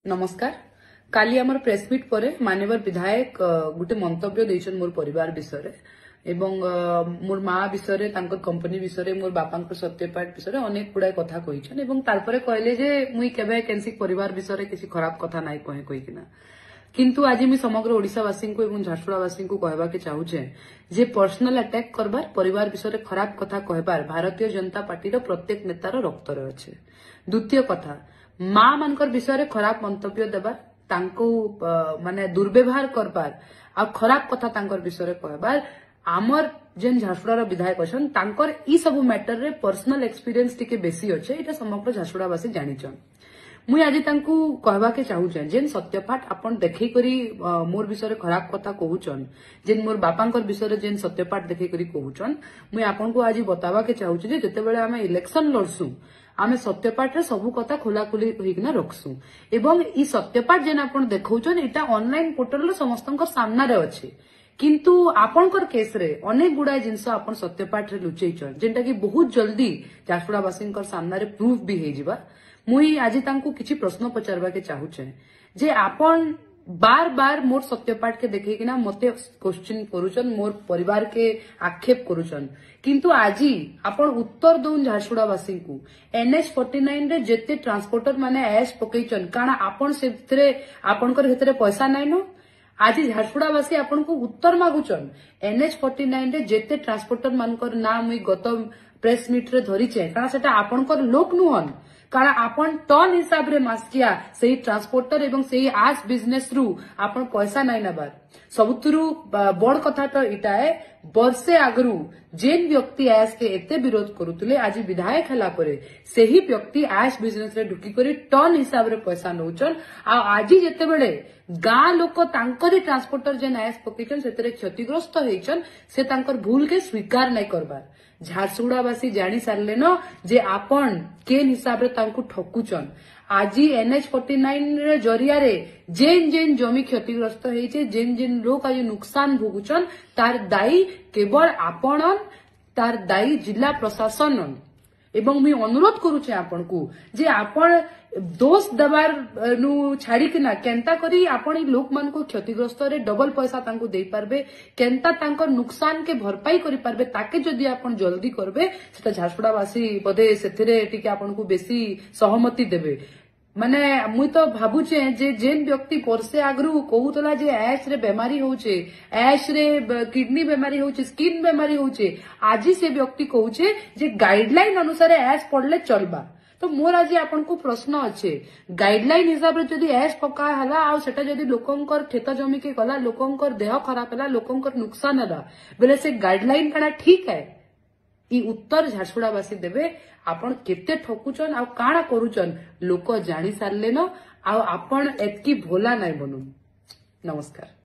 नमस्कार काली आमर प्रेसमिट पर माननीय विधायक गोटे मंतव्य देइछन मोर परिवार विषय एवं मोर माँ विषय कंपनी विषय मोर बापा सत्यपाठ विषय अनेक गुड़ाए कथा कहीछन एवं तारपरे कहले जे मुई केबे केनसी परिवार विषय किसी खराब कथा नाइ कहे कहिकिना किंतु आज मी समग्र ओडिशावासी को एवं झारसुगुड़ावासी को कहबा के चाहूछे जे पर्सनल अटैक करबार परिवार विषय खराब कथा कहबार भारतीय जनता पार्टी प्रत्येक नेतार रक्तर अच्छे। द्वितीय कथा माँ मानकर विषय खराब मंतव्य देबार तांको माने दुर्व्यवहार करबार आ खराब कथा तांकर विषय कहबार आमर जेन झारसुगुड़ार विधायक अछन तांकर ई सब मैटर रे पर्सनल एक्सपीरियंस टिके बेसी अच्छे एटा समग्र झारसुगुड़ावासी जानिछन। मुई आज तांकू कहबा के चाहूछन जेन सत्यपाठ आपण देखै करी मोर विषय खराब कथा कहूछन जेन मोर बापांकर विषय जेन सत्यपाठ देखै करी कहूछन मुई आपन को आज बतावा के चाहूछ जे जते बेले आमे इलेक्शन लड़सु आमे सत्यपाठ रे सब कथा खोलाखोली होइकना रखसु एवं ई सत्यपाठ जेन आपण देखौछन एटा ऑनलाइन पोर्टल रे समस्तंकर सामना रे अछि किंतु आपनकर केस रे अनेक गुड़ाए जिनस आपण सत्यपाठ रे लुचैछन जेंटा कि बहुत जल्दी झारसुगुड़ावासींकर सामना रे प्रूफ भी हे जिबा। मुई आज तांकू किछि प्रश्न पचारबा के चाहूछे जे आपण बार बार मोर सत्यपाठ के देखे कि ना मते क्वेश्चन करूछन मोर परिवार के आक्षेप करूछन किंतु आजी आपण उत्तर दउन झारसुगुड़ावासी को NH49 रे जेते ट्रांसपोर्टर माने एस पकैछन काना आपण सेतरे आपनकर हेतरे पैसा नाइ न आज झारसुगुड़ावासी आपण को उत्तर मागुछन NH49 रे जेते ट्रांसपोर्टर मानकर नाम मुई गत प्रेस मीट रे धरिछे काना सेटा आपनकर लोक नुहन कारण आपण टन हिसाब रे मास्किया सेही ट्रांसपोर्टर एवं सेही आस बिजनेस रु आपण पैसा नाइ नबार सबुतरु बड़ कथा तो इटा है वर्षे आगरु जेन व्यक्ति आस के एते विरोध करुतले आज विधायक हला परे सेही व्यक्ति आस बिजनेस रे ढुकी करी टन हिसाब रे पैसा नउचन आ आज जेते बेले गाँ लोक तांकरी ट्रांसपोर्टर जेन आस पकेचन सेतरे क्षतिग्रस्त हेचन से तांकर भूल के स्वीकार नाइ करबार झारसुगुड़ावासी जानी सारले न जे आपण केन हिसाब रे तांकू ठकुचन आज NH49 रे जरिया रे जेन जेन जमी क्षतिग्रस्त हेचे जेन जेन लोक आज नुकसान भोगुचन तार दायी केवल आपणन तार दायी जिला प्रशासन एवं मी अनुरोध करूचे आपण को जे आपण दोष दबार नु छाड़ी किना केंता करी आपण लोक मान को क्षतिग्रस्त रे डबल पैसा तांको देई पारबे केंता तांकर नुकसान के भरपाई करि पारबे ताके जदी आपण जल्दी करबे सेटा झारसुगुड़ावासी बदे सेथिरे टिके आपण को बेसी सहमति देबे माने मुई तो भाबुचे जे जेन व्यक्ति वर्षे आगरु कहूतला जे ऐश रे बेमारी होचे ऐश रे किडनी बेमारी होचे स्किन बेमारी होचे आज से व्यक्ति कहूचे जे गाइडलाइन अनुसार ऐश पड़ले चलबा तो मोर आज आपन को प्रश्न अच्छे गाइडलाइन हिसाब रे जदी ऐश पका हला आ सेटा जदी लोकंकर खेत जमी के गला लोकंकर देह खराब हला लोकंकर नुकसान हला बेले से गाइडलाइन कना ठीक है ई उत्तर झारसुगुड़ावासी देबे आपण केते ठकुचन आ काना करूचन लोक जानी सारले न आ आपण एतकी भोला नाइ बनू। नमस्कार।